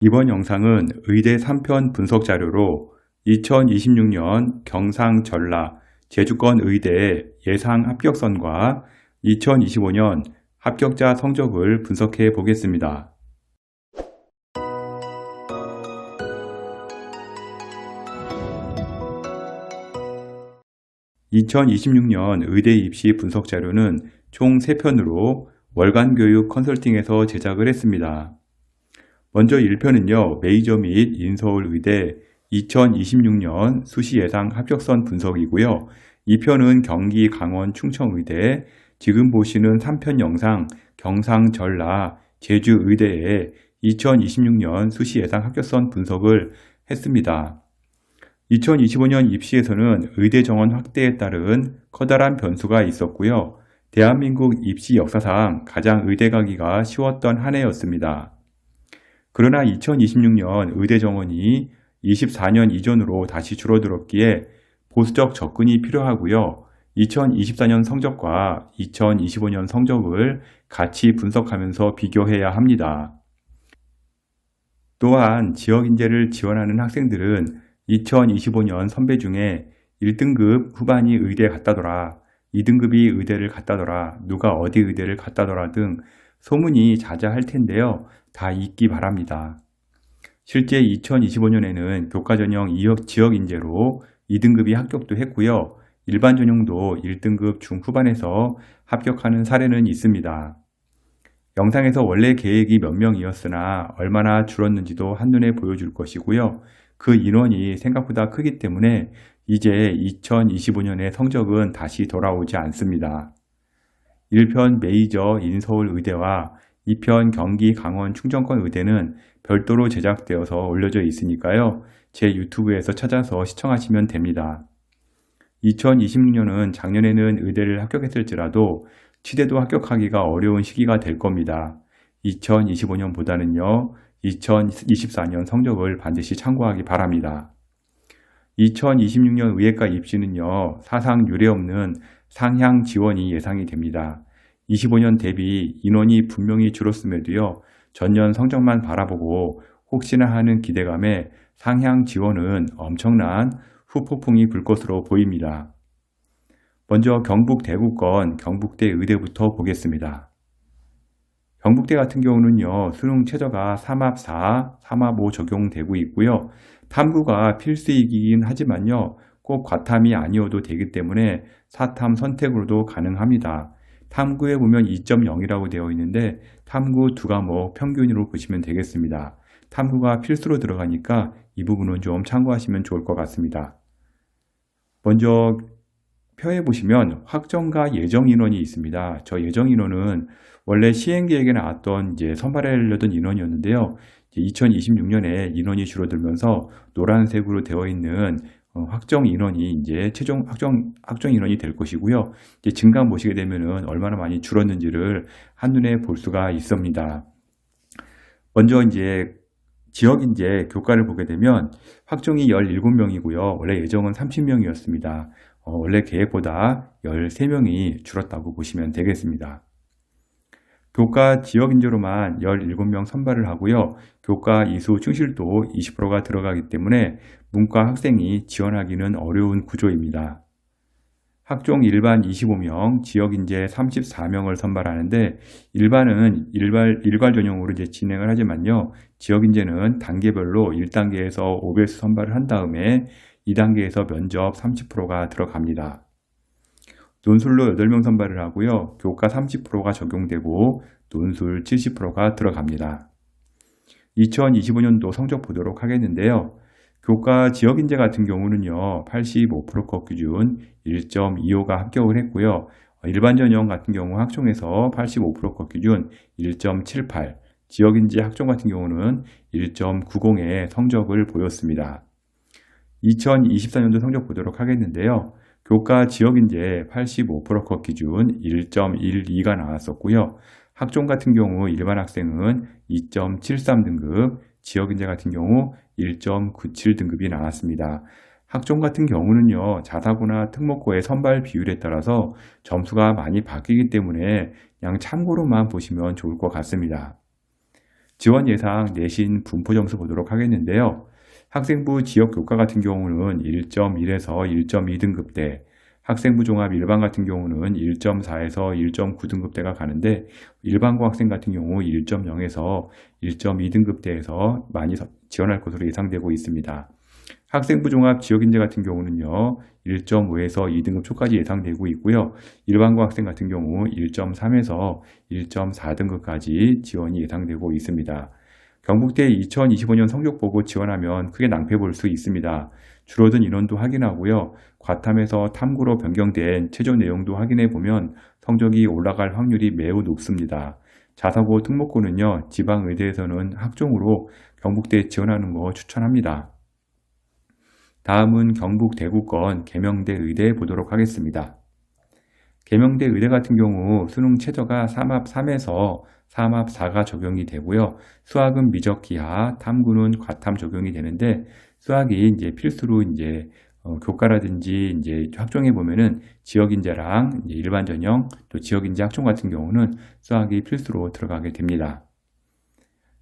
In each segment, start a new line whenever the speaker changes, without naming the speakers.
이번 영상은 의대 3편 분석 자료로 2026년 경상 전라 제주권 의대 예상 합격선과 2025년 합격자 성적을 분석해 보겠습니다. 2026년 의대 입시 분석 자료는 총 3편으로 월간 교육 컨설팅에서 제작을 했습니다. 먼저 1편은요, 메이저 및 인서울 의대 2026년 수시 예상 합격선 분석이고요. 2편은 경기 강원 충청 의대, 지금 보시는 3편 영상 경상 전라 제주 의대의 2026년 수시 예상 합격선 분석을 했습니다. 2025년 입시에서는 의대 정원 확대에 따른 커다란 변수가 있었고요. 대한민국 입시 역사상 가장 의대 가기가 쉬웠던 한 해였습니다. 그러나 2026년 의대 정원이 24년 이전으로 다시 줄어들었기에 보수적 접근이 필요하고요. 2024년 성적과 2025년 성적을 같이 분석하면서 비교해야 합니다. 또한 지역인재를 지원하는 학생들은 2025년 선배 중에 1등급 후반이 의대 갔다더라, 2등급이 의대를 갔다더라, 누가 어디 의대를 갔다더라 등 소문이 자자할 텐데요. 다 잊기 바랍니다. 실제 2025년에는 교과 전형 지역 인재로 2등급이 합격도 했고요. 일반 전형도 1등급 중후반에서 합격하는 사례는 있습니다. 영상에서 원래 계획이 몇 명이었으나 얼마나 줄었는지도 한눈에 보여줄 것이고요. 그 인원이 생각보다 크기 때문에 이제 2025년의 성적은 다시 돌아오지 않습니다. 1편 메이저 인서울 의대와 2편 경기 강원 충청권 의대는 별도로 제작되어서 올려져 있으니까요. 제 유튜브에서 찾아서 시청하시면 됩니다. 2026년은 작년에는 의대를 합격했을지라도 치대도 합격하기가 어려운 시기가 될 겁니다. 2025년보다는요. 2024년 성적을 반드시 참고하기 바랍니다. 2026년 의예과 입시는요. 사상 유례없는 상향 지원이 예상이 됩니다. 25년 대비 인원이 분명히 줄었음에도요. 전년 성적만 바라보고 혹시나 하는 기대감에 상향 지원은 엄청난 후폭풍이 불 것으로 보입니다. 먼저 경북 대구권 경북대 의대부터 보겠습니다. 경북대 같은 경우는요. 수능 최저가 3합 4, 3합 5 적용되고 있고요. 탐구가 필수이긴 하지만요. 꼭 과탐이 아니어도 되기 때문에 4탐 선택으로도 가능합니다. 탐구에 보면 2.0이라고 되어 있는데 탐구 2과목 평균으로 보시면 되겠습니다. 탐구가 필수로 들어가니까 이 부분은 좀 참고하시면 좋을 것 같습니다. 먼저 표에 보시면 확정과 예정 인원이 있습니다. 저 예정 인원은 원래 시행계획에 나왔던 선발하려던 인원이었는데요. 2026년에 인원이 줄어들면서 노란색으로 되어 있는 확정 인원이 이제 최종 확정 인원이 될 것이고요. 증감 보시게 되면은 얼마나 많이 줄었는지를 한눈에 볼 수가 있습니다. 먼저 지역 인재 교과를 보게 되면 확정이 17명이고요. 원래 예정은 30명이었습니다. 원래 계획보다 13명이 줄었다고 보시면 되겠습니다. 교과 지역 인재로만 17명 선발을 하고요. 교과 이수 충실도 20%가 들어가기 때문에 문과 학생이 지원하기는 어려운 구조입니다. 학종 일반 25명, 지역 인재 34명을 선발하는데 일반은 일괄 전형으로 진행을 하지만요. 지역 인재는 단계별로 1단계에서 5배수 선발을 한 다음에 2단계에서 면접 30%가 들어갑니다. 논술로 8명 선발을 하고요. 교과 30%가 적용되고 논술 70%가 들어갑니다. 2025년도 성적 보도록 하겠는데요. 교과 지역인재 같은 경우는요. 85%컷 기준 1.25가 합격을 했고요. 일반 전형 같은 경우 학종에서 85%컷 기준 1.78, 지역인재 학종 같은 경우는 1.90의 성적을 보였습니다. 2024년도 성적 보도록 하겠는데요. 교과 지역인재 85%컷 기준 1.12가 나왔었고요. 학종 같은 경우 일반 학생은 2.73등급, 지역인재 같은 경우 1.97등급이 나왔습니다. 학종 같은 경우는요. 자사고나 특목고의 선발 비율에 따라서 점수가 많이 바뀌기 때문에 그냥 참고로만 보시면 좋을 것 같습니다. 지원 예상 내신 분포 점수 보도록 하겠는데요. 학생부 지역 교과 같은 경우는 1.1에서 1.2등급대, 학생부 종합 일반 같은 경우는 1.4에서 1.9등급대가 가는데 일반고 학생 같은 경우 1.0에서 1.2등급대에서 많이 지원할 것으로 예상되고 있습니다. 학생부 종합 지역인재 같은 경우는요, 1.5에서 2등급 초까지 예상되고 있고요. 일반고 학생 같은 경우 1.3에서 1.4등급까지 지원이 예상되고 있습니다. 경북대 2025년 성적 보고 지원하면 크게 낭패 볼 수 있습니다. 줄어든 인원도 확인하고요. 과탐에서 탐구로 변경된 최저 내용도 확인해 보면 성적이 올라갈 확률이 매우 높습니다. 자사고 특목고는요, 지방의대에서는 학종으로 경북대에 지원하는 거 추천합니다. 다음은 경북 대구권 계명대 의대 보도록 하겠습니다. 계명대 의대 같은 경우 수능 최저가 3합 3에서 3합 4가 적용이 되고요. 수학은 미적 기하, 탐구는 과탐 적용이 되는데 수학이 이제 필수로 교과라든지 학종에 보면은 지역인재랑 일반 전형 또 지역인재 학종 같은 경우는 수학이 필수로 들어가게 됩니다.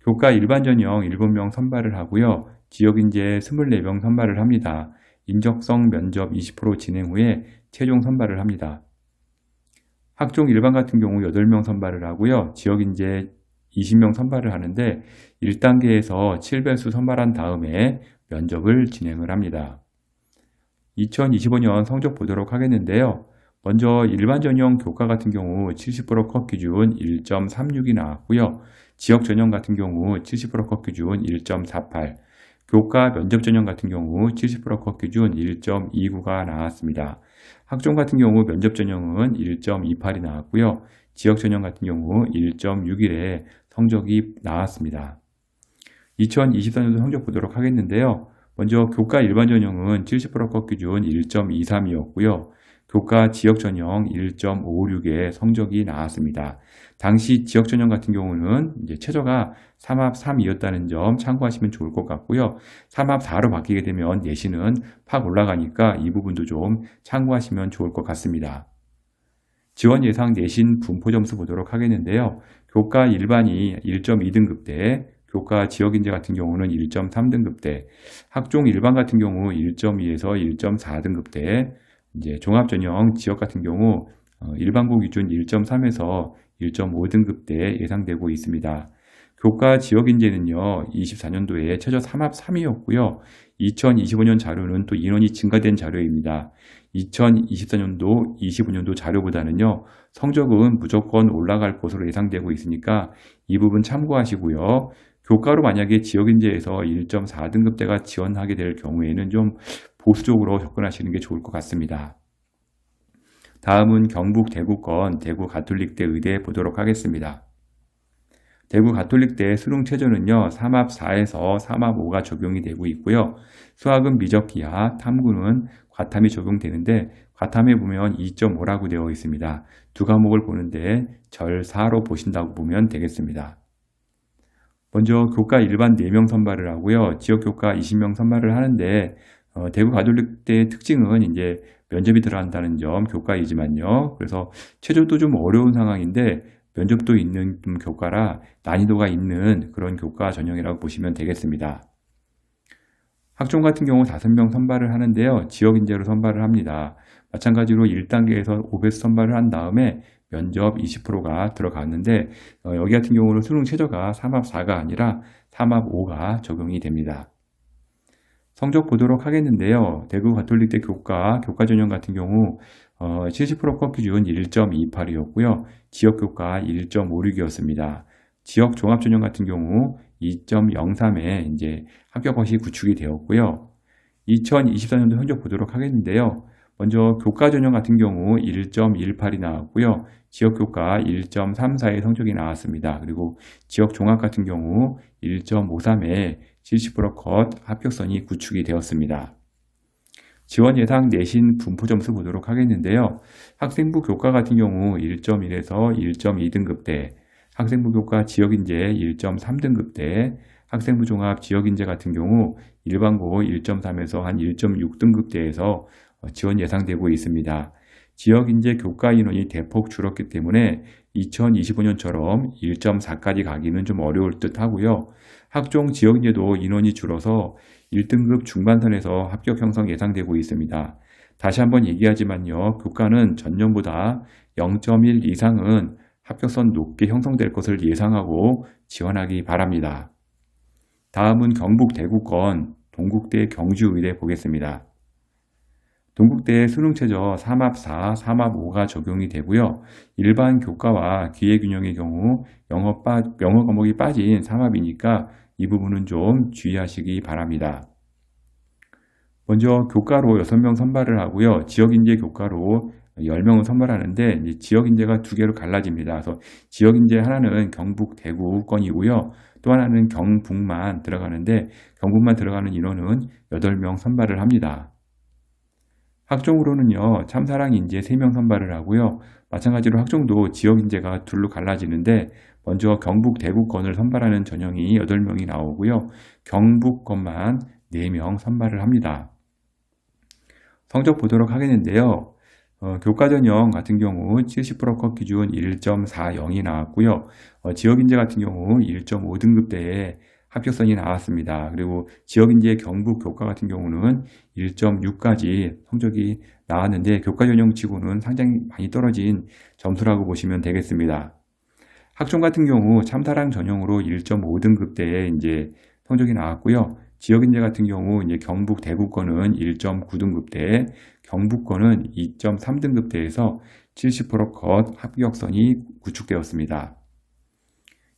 교과 일반 전형 7명 선발을 하고요. 지역인재 24명 선발을 합니다. 인적성 면접 20% 진행 후에 최종 선발을 합니다. 학종 일반 같은 경우 8명 선발을 하고요. 지역인재 20명 선발을 하는데 1단계에서 7배수 선발한 다음에 면접을 진행을 합니다. 2025년 성적 보도록 하겠는데요. 먼저 일반 전형 교과 같은 경우 70% 컷 기준 1.36이 나왔고요. 지역 전형 같은 경우 70% 컷 기준 1.48, 교과 면접 전형 같은 경우 70% 컷 기준 1.29가 나왔습니다. 학종 같은 경우 면접 전형은 1.28이 나왔고요. 지역 전형 같은 경우 1.61의 성적이 나왔습니다. 2024년도 성적 보도록 하겠는데요. 먼저 교과 일반 전형은 70% 컷 기준 1.23이었고요. 교과 지역 전형 1.56의 성적이 나왔습니다. 당시 지역 전형 같은 경우는 최저가 3합 3이었다는 점 참고하시면 좋을 것 같고요. 3합 4로 바뀌게 되면 내신은 팍 올라가니까 이 부분도 좀 참고하시면 좋을 것 같습니다. 지원 예상 내신 분포 점수 보도록 하겠는데요. 교과 일반이 1.2등급대, 교과 지역인재 같은 경우는 1.3등급대, 학종 일반 같은 경우 1.2에서 1.4등급대, 종합전형 지역 같은 경우 일반고 기준 1.3에서 1.5등급대 예상되고 있습니다. 교과 지역인재는요, 24년도에 최저 3합 3이었고요. 2025년 자료는 또 인원이 증가된 자료입니다. 2024년도, 25년도 자료보다는요, 성적은 무조건 올라갈 것으로 예상되고 있으니까 이 부분 참고하시고요. 교과로 만약에 지역인재에서 1.4등급대가 지원하게 될 경우에는 좀 보수적으로 접근하시는 게 좋을 것 같습니다. 다음은 경북 대구권 대구 가톨릭대 의대 보도록 하겠습니다. 대구 가톨릭대 수능 최저는요, 3합 4에서 3합 5가 적용이 되고 있고요. 수학은 미적 기하, 탐구는 과탐이 적용되는데 과탐에 보면 2.5라고 되어 있습니다. 두 과목을 보는데 절 4로 보신다고 보면 되겠습니다. 먼저 교과 일반 4명 선발을 하고요. 지역 교과 20명 선발을 하는데 대구 가톨릭대의 특징은 면접이 들어간다는 점 교과이지만요. 그래서 최저도 좀 어려운 상황인데 면접도 있는 교과라 난이도가 있는 그런 교과 전형이라고 보시면 되겠습니다. 학종 같은 경우 5명 선발을 하는데요. 지역인재로 선발을 합니다. 마찬가지로 1단계에서 5배수 선발을 한 다음에 면접 20%가 들어갔는데 여기 같은 경우는 수능 최저가 3합 4가 아니라 3합 5가 적용이 됩니다. 성적 보도록 하겠는데요. 대구 가톨릭대 교과 전형 같은 경우 70% 컷 기준 1.28이었고요. 지역 교과 1.56이었습니다. 지역 종합 전형 같은 경우 2.03에 합격컷이 구축이 되었고요. 2024년도 성적 보도록 하겠는데요. 먼저 교과 전형 같은 경우 1.18이 나왔고요. 지역 교과 1.34의 성적이 나왔습니다. 그리고 지역 종합 같은 경우 1.53에 70% 컷 합격선이 구축이 되었습니다. 지원 예상 내신 분포 점수 보도록 하겠는데요. 학생부 교과 같은 경우 1.1에서 1.2등급대, 학생부 교과 지역인재 1.3등급대, 학생부 종합 지역인재 같은 경우 일반고 1.3에서 한 1.6등급대에서 지원 예상되고 있습니다. 지역인재 교과 인원이 대폭 줄었기 때문에 2025년처럼 1.4까지 가기는 좀 어려울 듯 하고요. 학종 지역인재도 인원이 줄어서 1등급 중반선에서 합격 형성 예상되고 있습니다. 다시 한번 얘기하지만요. 교과는 전년보다 0.1 이상은 합격선 높게 형성될 것을 예상하고 지원하기 바랍니다. 다음은 경북 대구권 동국대 경주의대 보겠습니다. 동국대 수능 최저 3합 4, 3합 5가 적용이 되고요. 일반 교과와 기회균형의 경우 영어 과목이 빠진 3합이니까 이 부분은 좀 주의하시기 바랍니다. 먼저 교과로 6명 선발을 하고요. 지역인재 교과로 10명을 선발하는데 지역인재가 2개로 갈라집니다. 그래서 지역인재 하나는 경북 대구권이고요. 또 하나는 경북만 들어가는데 경북만 들어가는 인원은 8명 선발을 합니다. 학종으로는요. 참사랑인재 3명 선발을 하고요. 마찬가지로 학종도 지역인재가 둘로 갈라지는데 먼저 경북 대구권을 선발하는 전형이 8명이 나오고요. 경북권만 4명 선발을 합니다. 성적 보도록 하겠는데요. 교과 전형 같은 경우 70% 컷 기준 1.40이 나왔고요. 지역인재 같은 경우 1.5등급대에 합격선이 나왔습니다. 그리고 지역인재 경북 교과 같은 경우는 1.6까지 성적이 나왔는데 교과 전형 치고는 상당히 많이 떨어진 점수라고 보시면 되겠습니다. 학종 같은 경우 참사랑 전형으로 1.5등급대에 이제 성적이 나왔고요. 지역인재 같은 경우 이제 경북 대구권은 1.9등급대, 경북권은 2.3등급대에서 70%컷 합격선이 구축되었습니다.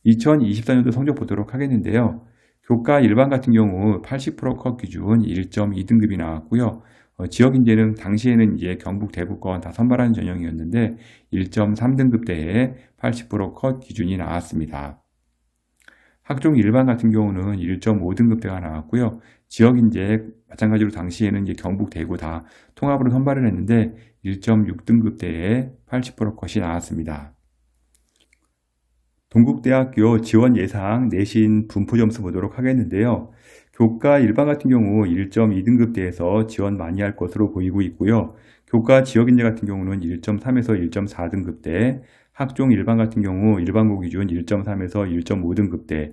2024년도 성적 보도록 하겠는데요. 교과 일반 같은 경우 80%컷 기준 1.2등급이 나왔고요. 지역인재는 당시에는 이제 경북 대구권 다 선발하는 전형이었는데 1.3등급대에 80%컷 기준이 나왔습니다. 학종 일반 같은 경우는 1.5등급대가 나왔고요. 지역인재 마찬가지로 당시에는 이제 경북 대구 다 통합으로 선발을 했는데 1.6등급대에 80%컷이 나왔습니다. 동국대학교 지원 예상 내신 분포 점수 보도록 하겠는데요. 교과 일반 같은 경우 1.2등급대에서 지원 많이 할 것으로 보이고 있고요. 교과 지역인재 같은 경우는 1.3에서 1.4등급대, 학종 일반 같은 경우 일반고 기준 1.3에서 1.5등급대,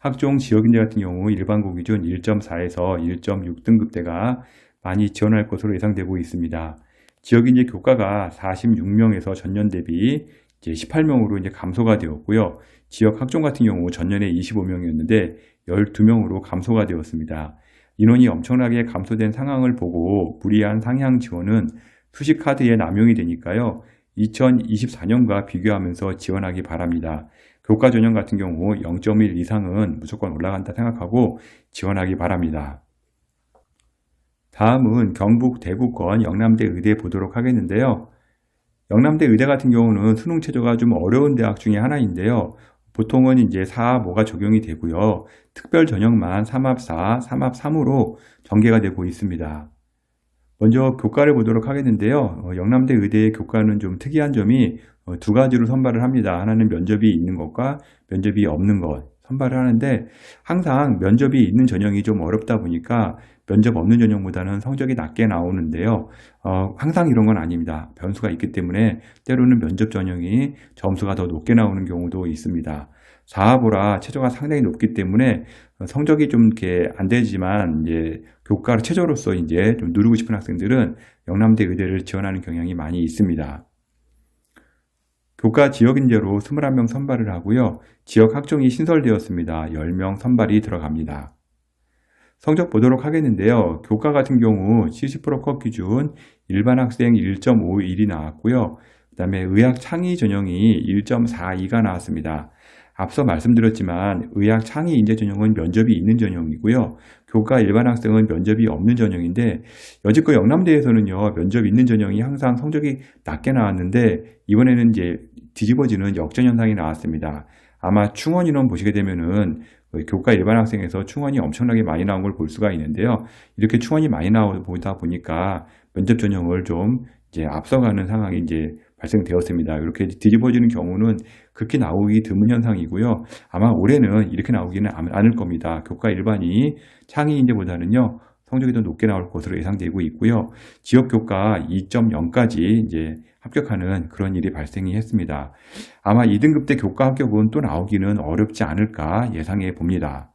학종 지역인재 같은 경우 일반고 기준 1.4에서 1.6등급대가 많이 지원할 것으로 예상되고 있습니다. 지역인재 교과가 46명에서 전년 대비 이제 18명으로 이제 감소가 되었고요. 지역 학종 같은 경우 전년에 25명이었는데 12명으로 감소가 되었습니다. 인원이 엄청나게 감소된 상황을 보고 무리한 상향 지원은 수식 카드에 남용이 되니까요. 2024년과 비교하면서 지원하기 바랍니다. 교과 전형 같은 경우 0.1 이상은 무조건 올라간다 생각하고 지원하기 바랍니다. 다음은 경북 대구권 영남대 의대 보도록 하겠는데요. 영남대 의대 같은 경우는 수능 최저가 좀 어려운 대학 중에 하나인데요. 보통은 이제 4합 5가 적용이 되고요. 특별 전형만 3합 4, 3합 3으로 전개가 되고 있습니다. 먼저 교과를 보도록 하겠는데요. 영남대 의대의 교과는 좀 특이한 점이 2가지로 선발을 합니다. 하나는 면접이 있는 것과 면접이 없는 것 선발을 하는데 항상 면접이 있는 전형이 좀 어렵다 보니까 면접 없는 전형보다는 성적이 낮게 나오는데요. 항상 이런 건 아닙니다. 변수가 있기 때문에 때로는 면접 전형이 점수가 더 높게 나오는 경우도 있습니다. 4합오라 최저가 상당히 높기 때문에 성적이 좀 이렇게 안 되지만 이제 교과 최저로서 이제 좀 누르고 싶은 학생들은 영남대 의대를 지원하는 경향이 많이 있습니다. 교과 지역인재로 21명 선발을 하고요. 지역 학종이 신설되었습니다. 10명 선발이 들어갑니다. 성적 보도록 하겠는데요. 교과 같은 경우 70% 컷 기준 일반 학생 1.51이 나왔고요. 그 다음에 의학 창의 전형이 1.42가 나왔습니다. 앞서 말씀드렸지만 의학 창의 인재 전형은 면접이 있는 전형이고요. 교과 일반 학생은 면접이 없는 전형인데 여지껏 영남대에서는요. 면접 있는 전형이 항상 성적이 낮게 나왔는데 이번에는 이제 뒤집어지는 역전 현상이 나왔습니다. 아마 충원 인원 보시게 되면은 교과 일반 학생에서 충원이 엄청나게 많이 나온 걸 볼 수가 있는데요. 이렇게 충원이 많이 나오다 보니까 면접 전형을 좀 이제 앞서가는 상황이 이제 발생되었습니다. 이렇게 뒤집어지는 경우는 그렇게 나오기 드문 현상이고요. 아마 올해는 이렇게 나오기는 않을 겁니다. 교과 일반이 창의 인재보다는요. 성적이 더 높게 나올 것으로 예상되고 있고요. 지역 교과 2.0까지 이제 합격하는 그런 일이 발생이 했습니다. 아마 2등급 때 교과 합격은 또 나오기는 어렵지 않을까 예상해 봅니다.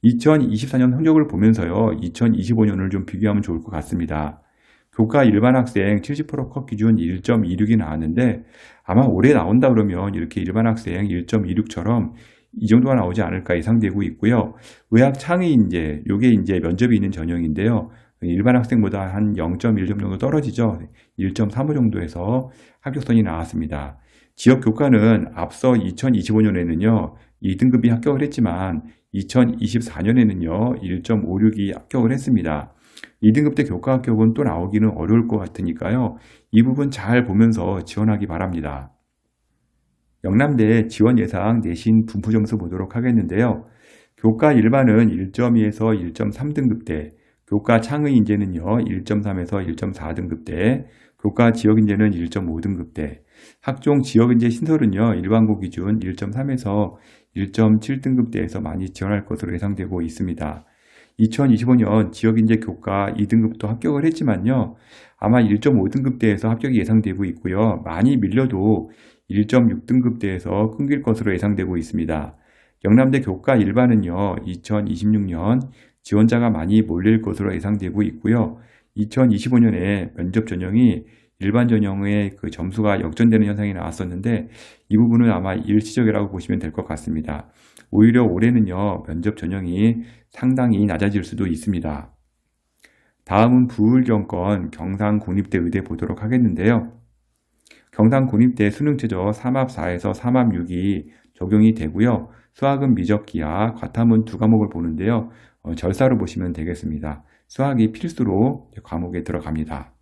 2024년 성적을 보면서요, 2025년을 좀 비교하면 좋을 것 같습니다. 교과 일반 학생 70% 컷 기준 1.26이 나왔는데 아마 올해 나온다 그러면 이렇게 일반 학생 1.26처럼 이 정도가 나오지 않을까 예상되고 있고요. 의학 창의 인재, 요게 이제 면접이 있는 전형인데요. 일반 학생보다 한 0.1점 정도 떨어지죠. 1.35 정도에서 합격선이 나왔습니다. 지역 교과는 앞서 2025년에는요, 2등급이 합격을 했지만 2024년에는요, 1.56이 합격을 했습니다. 2등급 때 교과 합격은 또 나오기는 어려울 것 같으니까요. 이 부분 잘 보면서 지원하기 바랍니다. 영남대 지원 예상 내신 분포 점수 보도록 하겠는데요. 교과 일반은 1.2에서 1.3등급대, 교과 창의 인재는요 1.3에서 1.4등급대, 교과 지역 인재는 1.5등급대, 학종 지역 인재 신설은요 일반고 기준 1.3에서 1.7등급대에서 많이 지원할 것으로 예상되고 있습니다. 2025년 지역인재 교과 2등급도 합격을 했지만요. 아마 1.5등급대에서 합격이 예상되고 있고요. 많이 밀려도 1.6등급대에서 끊길 것으로 예상되고 있습니다. 영남대 교과 일반은요. 2026년 지원자가 많이 몰릴 것으로 예상되고 있고요. 2025년에 면접 전형이 일반 전형의 그 점수가 역전되는 현상이 나왔었는데 이 부분은 아마 일시적이라고 보시면 될 것 같습니다. 오히려 올해는요 면접 전형이 상당히 낮아질 수도 있습니다. 다음은 부울경권 경상국립대 의대 보도록 하겠는데요. 경상국립대 수능 최저 3합4에서 3합 6이 적용이 되고요. 수학은 미적기하, 과탐은 두 과목을 보는데요. 절사로 보시면 되겠습니다. 수학이 필수로 과목에 들어갑니다.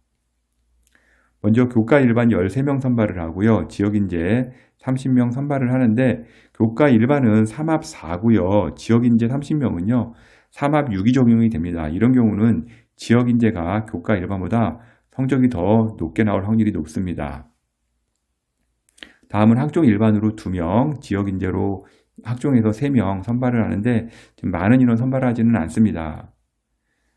먼저 교과 일반 13명 선발을 하고요. 지역인재 30명 선발을 하는데 교과 일반은 3합 4고요. 지역인재 30명은요. 3합 6이 적용이 됩니다. 이런 경우는 지역인재가 교과 일반보다 성적이 더 높게 나올 확률이 높습니다. 다음은 학종 일반으로 2명, 지역인재로 학종에서 3명 선발을 하는데 지금 많은 인원 선발을 하지는 않습니다.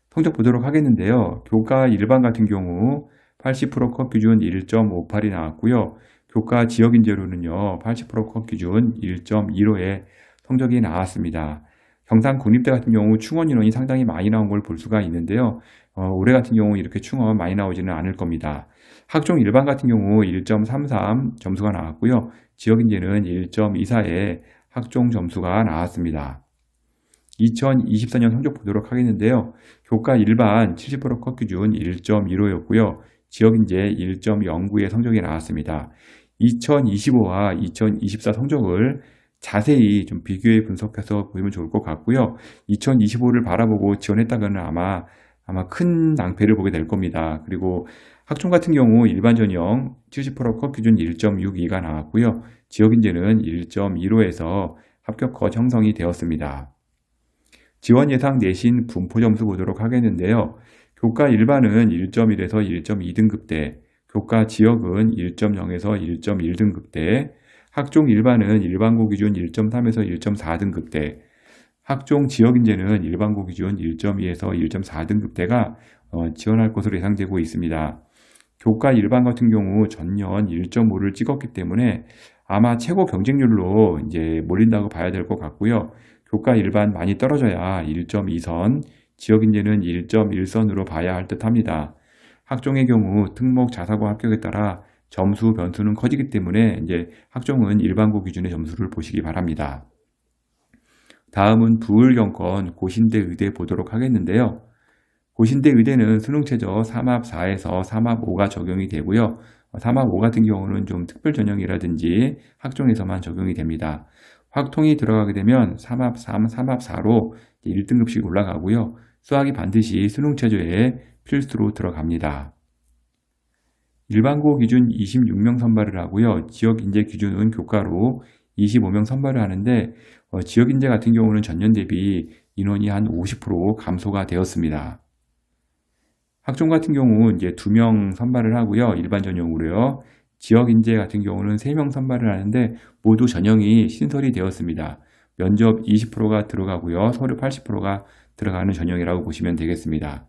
성적 보도록 하겠는데요. 교과 일반 같은 경우 80% 컷 기준 1.58이 나왔고요. 교과 지역인재로는요. 80% 컷 기준 1.15의 성적이 나왔습니다. 경상국립대 같은 경우 충원 인원이 상당히 많이 나온 걸 볼 수가 있는데요. 올해 같은 경우 이렇게 충원 많이 나오지는 않을 겁니다. 학종 일반 같은 경우 1.33 점수가 나왔고요. 지역인재는 1.24의 학종 점수가 나왔습니다. 2024년 성적 보도록 하겠는데요. 교과 일반 70% 컷 기준 1.15였고요. 지역인재 1.09의 성적이 나왔습니다. 2025와 2024 성적을 자세히 좀 비교해 분석해서 보시면 좋을 것 같고요. 2025를 바라보고 지원했다가는 아마 큰 낭패를 보게 될 겁니다. 그리고 학종 같은 경우 일반 전형 70% 컷 기준 1.62가 나왔고요. 지역인재는 1.15에서 합격 컷 형성이 되었습니다. 지원 예상 내신 분포 점수 보도록 하겠는데요. 교과 일반은 1.1에서 1.2등급대, 교과 지역은 1.0에서 1.1등급대, 학종 일반은 일반고 기준 1.3에서 1.4등급대, 학종 지역인재는 일반고 기준 1.2에서 1.4등급대가 지원할 것으로 예상되고 있습니다. 교과 일반 같은 경우 전년 1.5를 찍었기 때문에 아마 최고 경쟁률로 이제 몰린다고 봐야 될 것 같고요. 교과 일반 많이 떨어져야 1.2선, 지역인재는 1.1선으로 봐야 할 듯 합니다. 학종의 경우 특목 자사고 합격에 따라 점수 변수는 커지기 때문에 이제 학종은 일반고 기준의 점수를 보시기 바랍니다. 다음은 부울경권 고신대 의대 보도록 하겠는데요. 고신대 의대는 수능 최저 3합 4에서 3합 5가 적용이 되고요. 3합 5 같은 경우는 좀 특별 전형이라든지 학종에서만 적용이 됩니다. 확통이 들어가게 되면 3합 3, 3합 4로 1등급씩 올라가고요. 수학이 반드시 수능 최저에 필수로 들어갑니다. 일반고 기준 26명 선발을 하고요. 지역인재 기준은 교과로 25명 선발을 하는데 지역인재 같은 경우는 전년 대비 인원이 한 50% 감소가 되었습니다. 학종 같은 경우 이제 2명 선발을 하고요. 일반 전형으로요. 지역인재 같은 경우는 3명 선발을 하는데 모두 전형이 신설이 되었습니다. 면접 20%가 들어가고요. 서류 80%가 들어가는 전형이라고 보시면 되겠습니다.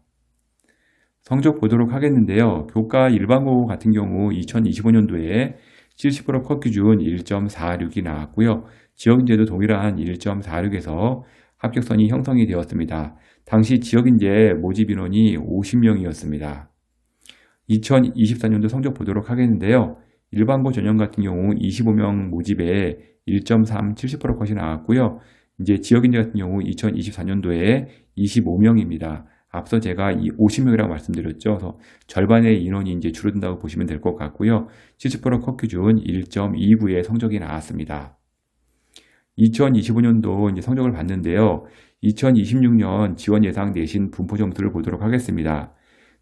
성적 보도록 하겠는데요. 교과 일반고 같은 경우 2025년도에 70% 컷 기준 1.46이 나왔고요. 지역인재도 동일한 1.46에서 합격선이 형성이 되었습니다. 당시 지역인재 모집 인원이 50명이었습니다. 2024년도 성적 보도록 하겠는데요. 일반고 전형 같은 경우 25명 모집에 1.3 70% 컷이 나왔고요. 이제 지역인재 같은 경우 2024년도에 25명입니다. 앞서 제가 50명이라고 말씀드렸죠. 그래서 절반의 인원이 이제 줄어든다고 보시면 될 것 같고요. 70%컷 기준 1.29의 성적이 나왔습니다. 2025년도 이제 성적을 봤는데요. 2026년 지원 예상 내신 분포 점수를 보도록 하겠습니다.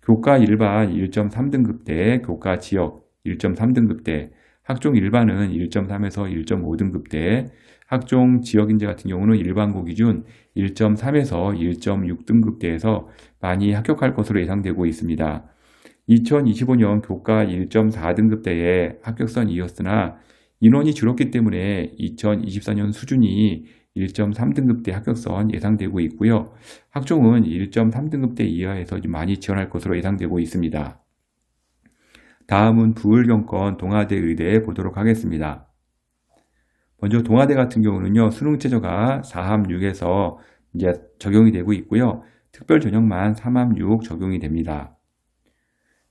교과 일반 1.3등급대, 교과 지역 1.3등급대, 학종 일반은 1.3에서 1.5등급대, 학종 지역인재 같은 경우는 일반고 기준 1.3에서 1.6등급대에서 많이 합격할 것으로 예상되고 있습니다. 2025년 교과 1.4등급대의 합격선이었으나 인원이 줄었기 때문에 2024년 수준이 1.3등급대 합격선 예상되고 있고요. 학종은 1.3등급대 이하에서 많이 지원할 것으로 예상되고 있습니다. 다음은 부울경권 동아대 의대 보도록 하겠습니다. 먼저 동아대 같은 경우는요, 수능 최저가 4함 6에서 이제 적용이 되고 있고요. 특별 전형만 3함 6 적용이 됩니다.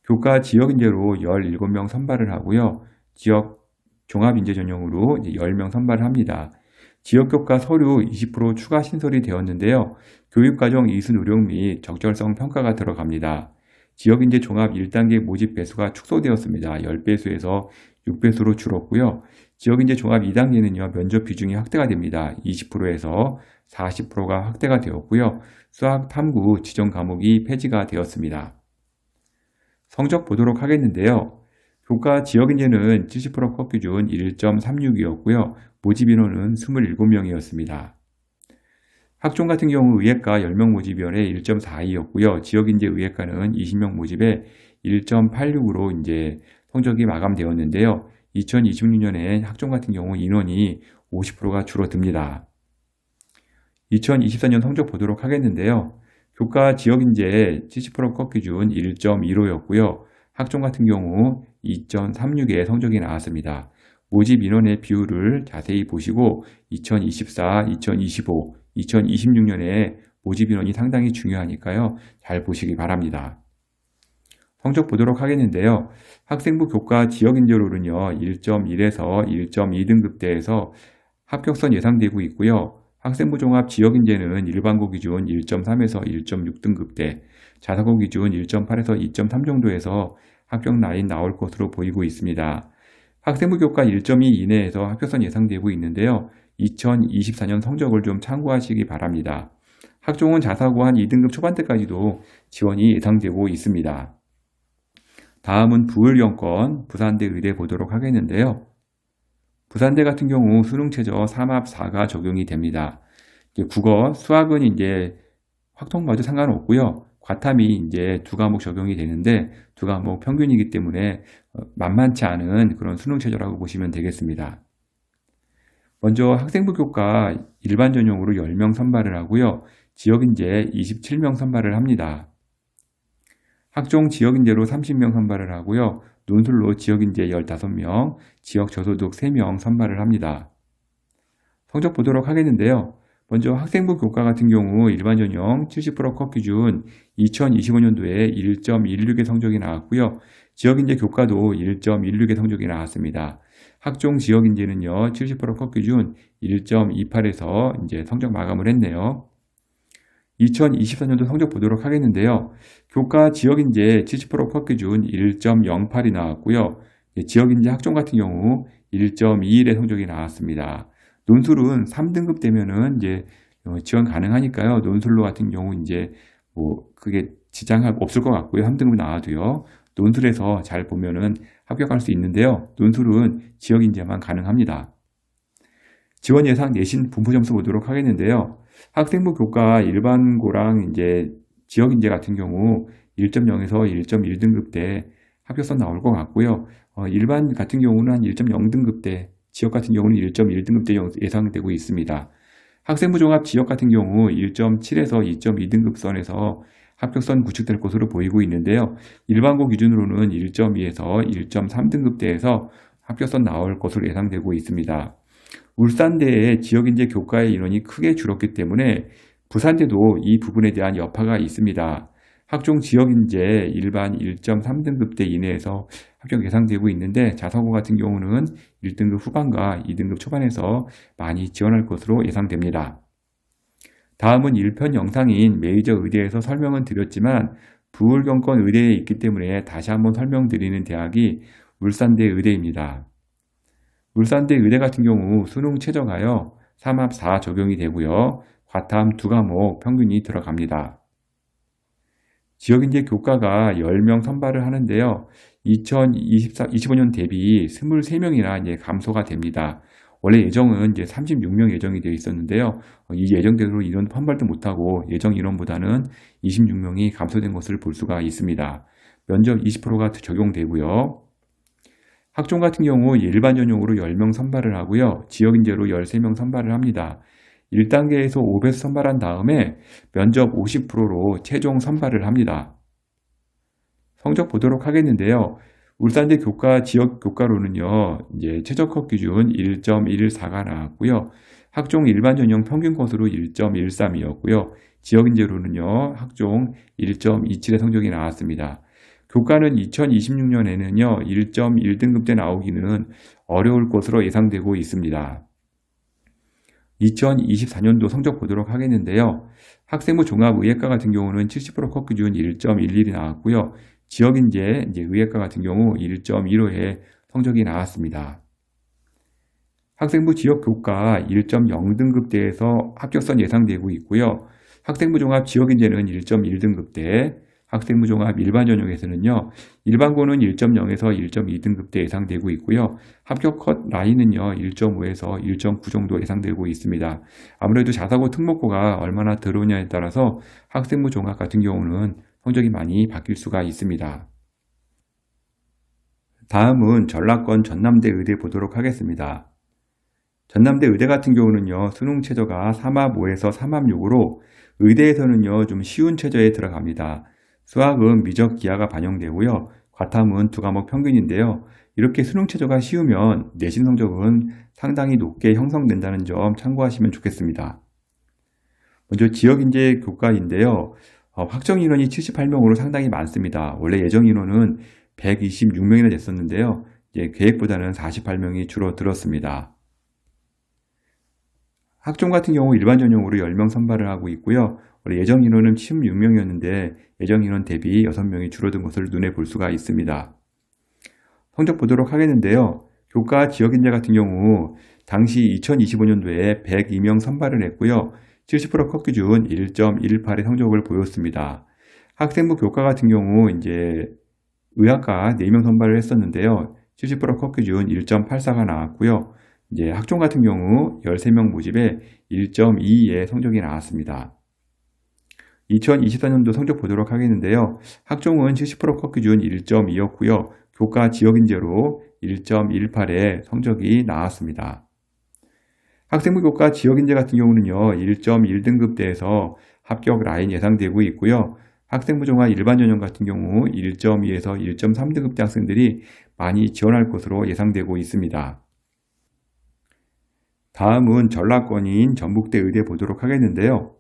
교과 지역인재로 17명 선발을 하고요. 지역 종합인재 전형으로 이제 10명 선발을 합니다. 지역교과 서류 20% 추가 신설이 되었는데요. 교육과정 이수 노력 및 적절성 평가가 들어갑니다. 지역인재 종합 1단계 모집 배수가 축소되었습니다. 10배수에서 6배수로 줄었고요. 지역인재 종합 2단계는요, 면접 비중이 확대가 됩니다. 20%에서 40%가 확대가 되었고요. 수학, 탐구, 지정 과목이 폐지가 되었습니다. 성적 보도록 하겠는데요. 교과 지역인재는 70% 컷 기준 1.36이었고요. 모집 인원은 27명이었습니다. 학종 같은 경우 의예과 10명 모집위원회 1.42였고요. 지역인재 의예과는 20명 모집에 1.86으로 이제 성적이 마감되었는데요. 2026년에 학종 같은 경우 인원이 50%가 줄어듭니다. 2024년 성적 보도록 하겠는데요. 교과 지역인재 70% 컷 기준 1.15였고요. 학종 같은 경우 2.36의 성적이 나왔습니다. 모집 인원의 비율을 자세히 보시고 2024, 2025, 2026년에 모집 인원이 상당히 중요하니까요. 잘 보시기 바랍니다. 성적 보도록 하겠는데요. 학생부 교과 지역인재로는요. 1.1에서 1.2등급대에서 합격선 예상되고 있고요. 학생부 종합 지역인재는 일반고 기준 1.3에서 1.6등급대, 자사고 기준 1.8에서 2.3 정도에서 합격 라인 나올 것으로 보이고 있습니다. 학생부 교과 1.2 이내에서 합격선 예상되고 있는데요. 2024년 성적을 좀 참고하시기 바랍니다. 학종은 자사고 한 2등급 초반대까지도 지원이 예상되고 있습니다. 다음은 부울경권 부산대 의대 보도록 하겠는데요. 부산대 같은 경우 수능 최저 3합 4가 적용이 됩니다. 국어, 수학은 이제 확통 봐도 상관없고요. 과탐이 이제 2과목 적용이 되는데 2과목 평균이기 때문에 만만치 않은 그런 수능 최저라고 보시면 되겠습니다. 먼저 학생부 교과 일반 전형으로 10명 선발을 하고요. 지역인재 27명 선발을 합니다. 학종 지역인재로 30명 선발을 하고요. 논술로 지역인재 15명, 지역 저소득 3명 선발을 합니다. 성적 보도록 하겠는데요. 먼저 학생부 교과 같은 경우 일반 전형 70% 컷 기준 2025년도에 1.16의 성적이 나왔고요. 지역인재 교과도 1.16의 성적이 나왔습니다. 학종 지역인재는요, 70% 컷 기준 1.28에서 이제 성적 마감을 했네요. 2024년도 성적 보도록 하겠는데요. 교과 지역인재 70% 컷 기준 1.08이 나왔고요. 지역인재 학종 같은 경우 1.21의 성적이 나왔습니다. 논술은 3등급 되면은 이제 지원 가능하니까요. 논술로 같은 경우 이제 그게 지장 없을 것 같고요. 3등급 나와도요. 논술에서 잘 보면은 합격할 수 있는데요. 논술은 지역인재만 가능합니다. 지원 예상 내신 분포 점수 보도록 하겠는데요. 학생부 교과 일반고랑 이제 지역인재 같은 경우 1.0에서 1.1등급대 합격선 나올 것 같고요. 일반 같은 경우는 한 1.0등급대, 지역 같은 경우는 1.1등급대 예상되고 있습니다. 학생부 종합 지역 같은 경우 1.7에서 2.2등급 선에서 합격선 구축될 것으로 보이고 있는데요. 일반고 기준으로는 1.2에서 1.3등급대에서 합격선 나올 것으로 예상되고 있습니다. 울산대의 지역인재 교과의 인원이 크게 줄었기 때문에 부산대도 이 부분에 대한 여파가 있습니다. 학종 지역인재 일반 1.3등급대 이내에서 합격 예상되고 있는데 자사고 같은 경우는 1등급 후반과 2등급 초반에서 많이 지원할 것으로 예상됩니다. 다음은 1편 영상인 메이저 의대에서 설명은 드렸지만 부울경권 의대에 있기 때문에 다시 한번 설명드리는 대학이 울산대 의대입니다. 울산대 의대 같은 경우 수능 최저가요 3합 4 적용이 되고요. 과탐 2과목 평균이 들어갑니다. 지역인재 교과가 10명 선발을 하는데요. 2025년 대비 23명이나 이제 감소가 됩니다. 원래 예정은 이제 36명 예정이 되어 있었는데요. 이 예정대로 인원 판발도 못하고 예정 인원보다는 26명이 감소된 것을 볼 수가 있습니다. 면접 20%가 적용되고요. 학종 같은 경우 일반 전형으로 10명 선발을 하고요. 지역인재로 13명 선발을 합니다. 1단계에서 5배수 선발한 다음에 면접 50%로 최종 선발을 합니다. 성적 보도록 하겠는데요. 울산대 교과 지역 교과로는요. 이제 최저컷 기준 1.14가 나왔고요. 학종 일반 전형 평균 컷으로 1.13이었고요. 지역인재로는요. 학종 1.27의 성적이 나왔습니다. 교과는 2026년에는요. 1.1등급대 나오기는 어려울 것으로 예상되고 있습니다. 2024년도 성적 보도록 하겠는데요. 학생부 종합의예과 같은 경우는 70%컷 기준 1.11이 나왔고요. 지역인재 의예과 같은 경우 1.15의 성적이 나왔습니다. 학생부 지역 교과 1.0등급대에서 합격선 예상되고 있고요. 학생부 종합 지역인재는 1.1등급대, 학생부 종합 일반 전형에서는요. 일반고는 1.0에서 1.2등급대 예상되고 있고요. 합격 컷 라인은요. 1.5에서 1.9 정도 예상되고 있습니다. 아무래도 자사고 특목고가 얼마나 들어오냐에 따라서 학생부 종합 같은 경우는 성적이 많이 바뀔 수가 있습니다. 다음은 전라권 전남대 의대 보도록 하겠습니다. 전남대 의대 같은 경우는요. 수능 최저가 3합 5에서 3합 6으로 의대에서는요. 좀 쉬운 최저에 들어갑니다. 수학은 미적 기하가 반영되고요. 과탐은 2과목 평균인데요. 이렇게 수능 최저가 쉬우면 내신 성적은 상당히 높게 형성된다는 점 참고하시면 좋겠습니다. 먼저 지역인재 교과인데요. 확정 인원이 78명으로 상당히 많습니다. 원래 예정 인원은 126명이나 됐었는데요. 계획보다는 48명이 줄어들었습니다. 학종 같은 경우 일반 전형으로 10명 선발을 하고 있고요. 원래 예정 인원은 16명이었는데 예정 인원 대비 6명이 줄어든 것을 눈에 볼 수가 있습니다. 성적 보도록 하겠는데요. 교과 지역인재 같은 경우 당시 2025년도에 102명 선발을 했고요. 70%컷 기준 1.18의 성적을 보였습니다. 학생부 교과 같은 경우 이제 의학과 4명 선발을 했었는데요. 70%컷 기준 1.84가 나왔고요. 이제 학종 같은 경우 13명 모집에 1.22의 성적이 나왔습니다. 2024년도 성적 보도록 하겠는데요. 학종은 70%컷 기준 1.2였고요. 교과 지역인재로 1.18의 성적이 나왔습니다. 학생부 교과 지역인재 같은 경우는요. 1.1등급대에서 합격 라인 예상되고 있고요. 학생부 종합 일반 전형 같은 경우 1.2에서 1.3등급대 학생들이 많이 지원할 것으로 예상되고 있습니다. 다음은 전라권인 전북대 의대 보도록 하겠는데요.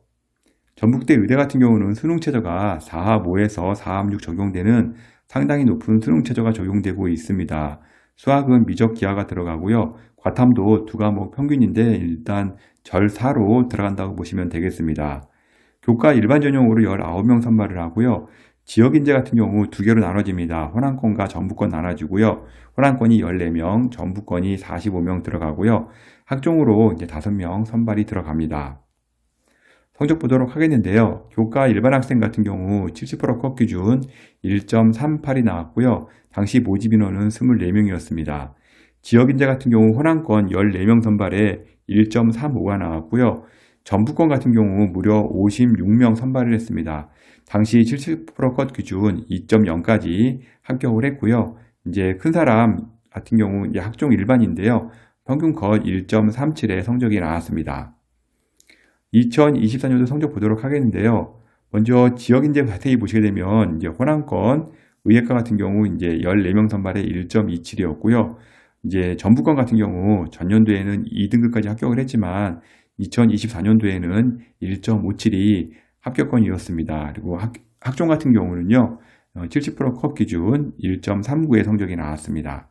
전북대 의대 같은 경우는 수능 최저가 4합 5에서 4합 6 적용되는 상당히 높은 수능 최저가 적용되고 있습니다. 수학은 미적 기하가 들어가고요. 과탐도 2과목 평균인데 일단 절 4로 들어간다고 보시면 되겠습니다. 교과 일반 전형으로 19명 선발을 하고요. 지역인재 같은 경우 2개로 나눠집니다. 호남권과 전북권 나눠지고요. 호남권이 14명, 전북권이 45명 들어가고요. 학종으로 이제 5명 선발이 들어갑니다. 성적 보도록 하겠는데요. 교과 일반 학생 같은 경우 70%컷 기준 1.38이 나왔고요. 당시 모집 인원은 24명이었습니다. 지역인재 같은 경우 호남권 14명 선발에 1.35가 나왔고요. 전북권 같은 경우 무려 56명 선발을 했습니다. 당시 70%컷 기준 2.0까지 합격을 했고요. 이제 큰 사람 같은 경우 이제 학종 일반인데요. 평균 컷 1.37의 성적이 나왔습니다. 2024년도 성적 보도록 하겠는데요. 먼저 지역인재 자세히 보시게 되면 이제 호남권 의예과 같은 경우 이제 14명 선발에 1.27이었고요. 이제 전북권 같은 경우 전년도에는 2등급까지 합격을 했지만 2024년도에는 1.57이 합격권이었습니다. 그리고 학종 같은 경우는요. 70% 컷 기준 1.39의 성적이 나왔습니다.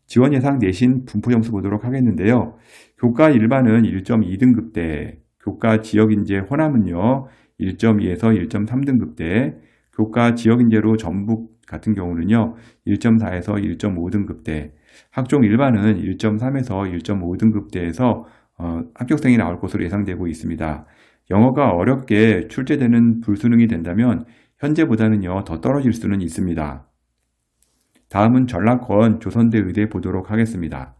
지원 예상 내신 분포 점수 보도록 하겠는데요. 교과 일반은 1.2등급대, 교과 지역인재 호남은요 1.2에서 1.3등급대, 교과 지역인재로 전북 같은 경우는요 1.4에서 1.5등급대, 학종 일반은 1.3에서 1.5등급대에서 합격생이 나올 것으로 예상되고 있습니다. 영어가 어렵게 출제되는 불수능이 된다면 현재보다는요 더 떨어질 수는 있습니다. 다음은 전라권 조선대 의대 보도록 하겠습니다.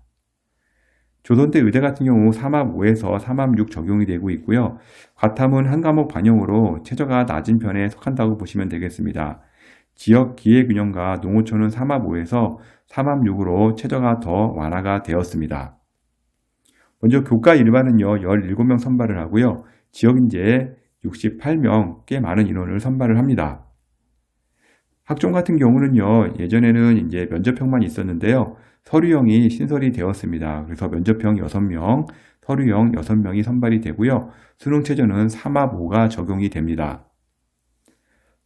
조선대 의대 같은 경우 3합 5에서 3합 6 적용이 되고 있고요. 과탐은 한 과목 반영으로 최저가 낮은 편에 속한다고 보시면 되겠습니다. 지역 기회균형과 농어촌은 3합 5에서 3합 6으로 최저가 더 완화가 되었습니다. 먼저 교과 일반은요 17명 선발을 하고요. 지역인재 68명, 꽤 많은 인원을 선발을 합니다. 학종 같은 경우는요, 예전에는 이제 면접형만 있었는데요. 서류형이 신설이 되었습니다. 그래서 면접형 6명, 서류형 6명이 선발이 되고요. 수능 최저는 3합 5가 적용이 됩니다.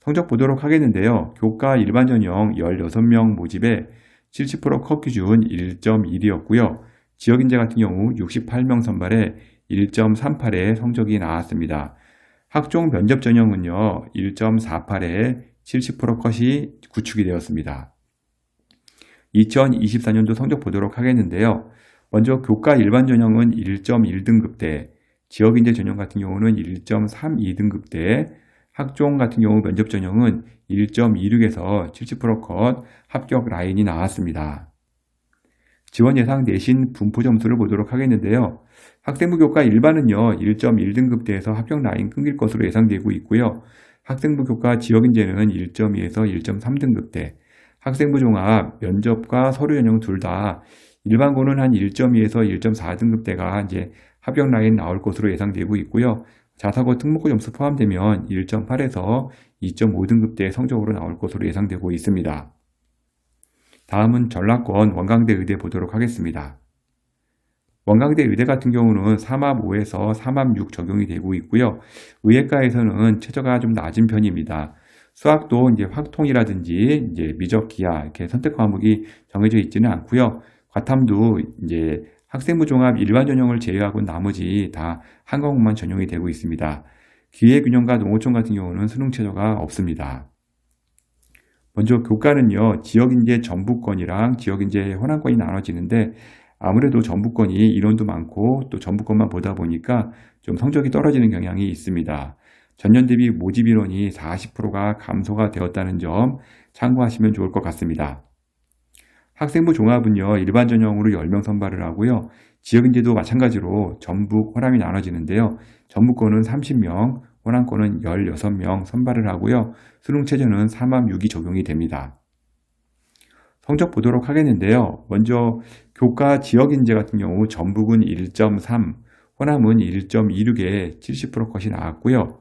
성적 보도록 하겠는데요. 교과 일반 전형 16명 모집에 70%컷 기준 1.1이었고요. 지역인재 같은 경우 68명 선발에 1.38의 성적이 나왔습니다. 학종 면접 전형은요, 1.48에 70% 컷이 구축이 되었습니다. 2024년도 성적 보도록 하겠는데요. 먼저 교과 일반 전형은 1.1등급대, 지역인재 전형 같은 경우는 1.32등급대, 학종 같은 경우 면접 전형은 1.26에서 70%컷 합격 라인이 나왔습니다. 지원 예상 내신 분포 점수를 보도록 하겠는데요. 학생부 교과 일반은요 1.1등급대에서 합격 라인 끊길 것으로 예상되고 있고요. 학생부 교과 지역인재는 1.2에서 1.3등급대, 학생부 종합, 면접과 서류 전형 둘 다 일반고는 한 1.2에서 1.4등급대가 이제 합격 라인 나올 것으로 예상되고 있고요. 자사고 특목고 점수 포함되면 1.8에서 2.5등급대 성적으로 나올 것으로 예상되고 있습니다. 다음은 전라권 원광대 의대 보도록 하겠습니다. 원광대 의대 같은 경우는 3합 5에서 3합 6 적용이 되고 있고요. 의예과에서는 최저가 좀 낮은 편입니다. 수학도 이제 확통이라든지 이제 미적 기하 이렇게 선택 과목이 정해져 있지는 않고요. 과탐도 이제 학생부 종합 일반 전형을 제외하고 나머지 다 한 과목만 전형이 되고 있습니다. 기회균형과 농어촌 같은 경우는 수능 최저가 없습니다. 먼저 교과는요, 지역인재 전북권이랑 지역인재 호남권이 나눠지는데 아무래도 전북권이 인원도 많고 또 전북권만 보다 보니까 좀 성적이 떨어지는 경향이 있습니다. 전년 대비 모집 인원이 40%가 감소가 되었다는 점 참고하시면 좋을 것 같습니다. 학생부 종합은요, 일반 전형으로 10명 선발을 하고요. 지역인재도 마찬가지로 전북, 호남이 나눠지는데요. 전북권은 30명, 호남권은 16명 선발을 하고요. 수능 최저는 3합 6이 적용이 됩니다. 성적 보도록 하겠는데요. 먼저 교과 지역인재 같은 경우 전북은 1.3, 호남은 1.26에 70% 컷이 나왔고요.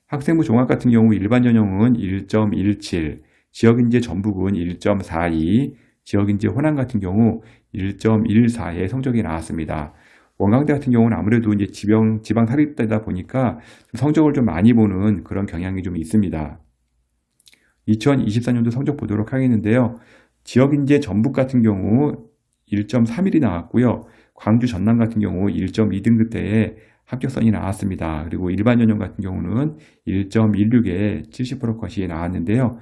학생부 종합 같은 경우 일반 전형은 1.17, 지역인재 전북은 1.42, 지역인재 호남 같은 경우 1.14의 성적이 나왔습니다. 원광대 같은 경우는 아무래도 이제 지방 사립대다 보니까 성적을 좀 많이 보는 그런 경향이 좀 있습니다. 2024년도 성적 보도록 하겠는데요. 지역인재 전북 같은 경우 1.31이 나왔고요. 광주 전남 같은 경우 1.2등급대에 합격선이 나왔습니다. 그리고 일반 전형 같은 경우는 1.16에 70% 컷이 나왔는데요.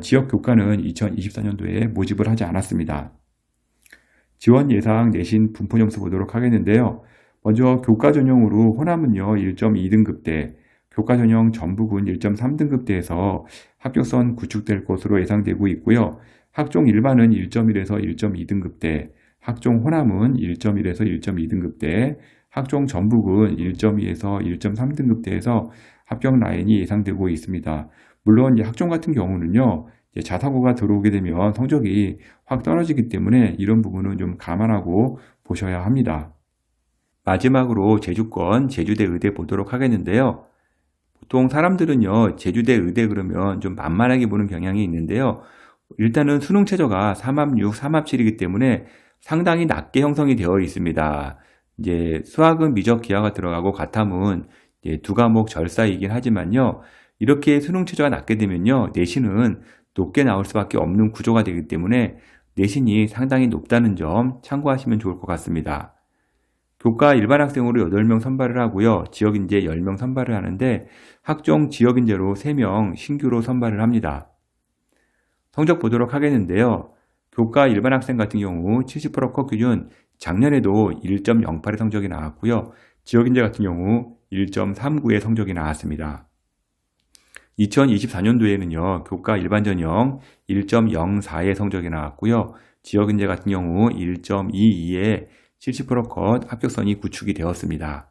지역 교과는 2024년도에 모집을 하지 않았습니다. 지원 예상 내신 분포 점수 보도록 하겠는데요. 먼저 교과 전형으로 호남은요 1.2등급대, 교과 전형 전북은 1.3등급대에서 합격선 구축될 것으로 예상되고 있고요. 학종 일반은 1.1에서 1.2등급대, 학종 호남은 1.1에서 1.2등급대, 학종 전북은 1.2에서 1.3등급대에서 합격 라인이 예상되고 있습니다. 물론 학종 같은 경우는요, 자사고가 들어오게 되면 성적이 확 떨어지기 때문에 이런 부분은 좀 감안하고 보셔야 합니다. 마지막으로 제주권 제주대 의대 보도록 하겠는데요. 보통 사람들은요, 제주대 의대 그러면 좀 만만하게 보는 경향이 있는데요. 일단은 수능 최저가 3합6, 3합7이기 때문에 상당히 낮게 형성이 되어 있습니다. 이제 수학은 미적 기하가 들어가고 가탐은 이제 두 과목 절사이긴 하지만요. 이렇게 수능 최저가 낮게 되면요, 내신은 높게 나올 수밖에 없는 구조가 되기 때문에 내신이 상당히 높다는 점 참고하시면 좋을 것 같습니다. 교과 일반 학생으로 8명 선발을 하고요. 지역인재 10명 선발을 하는데 학종 지역인재로 3명 신규로 선발을 합니다. 성적 보도록 하겠는데요. 교과 일반 학생 같은 경우 70% 컷 기준 작년에도 1.08의 성적이 나왔고요. 지역인재 같은 경우 1.39의 성적이 나왔습니다. 2024년도에는요. 교과 일반 전형 1.04의 성적이 나왔고요. 지역인재 같은 경우 1.22의 70%컷 합격선이 구축이 되었습니다.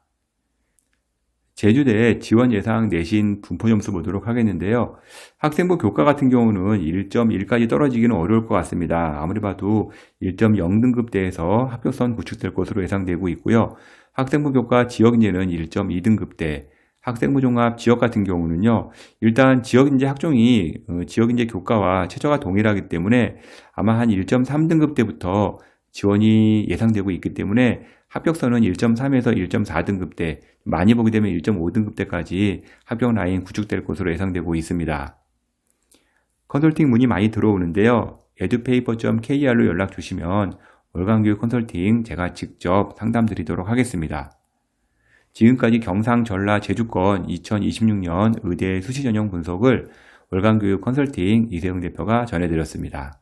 제주대 지원 예상 내신 분포 점수 보도록 하겠는데요. 학생부 교과 같은 경우는 1.1까지 떨어지기는 어려울 것 같습니다. 아무리 봐도 1.0등급대에서 합격선 구축될 것으로 예상되고 있고요. 학생부 교과 지역인재는 1.2등급대, 학생부 종합 지역 같은 경우는요. 일단 지역인재 학종이 지역인재 교과와 최저가 동일하기 때문에 아마 한 1.3등급대부터 지원이 예상되고 있기 때문에 합격선은 1.3에서 1.4등급대, 많이 보게 되면 1.5등급대까지 합격 라인 구축될 것으로 예상되고 있습니다. 컨설팅 문의 많이 들어오는데요. edupaper.kr로 연락 주시면 월간교육 컨설팅 제가 직접 상담 드리도록 하겠습니다. 지금까지 경상, 전라, 제주권 2026년 의대 수시 전형 분석을 월간교육 컨설팅 이세웅 대표가 전해드렸습니다.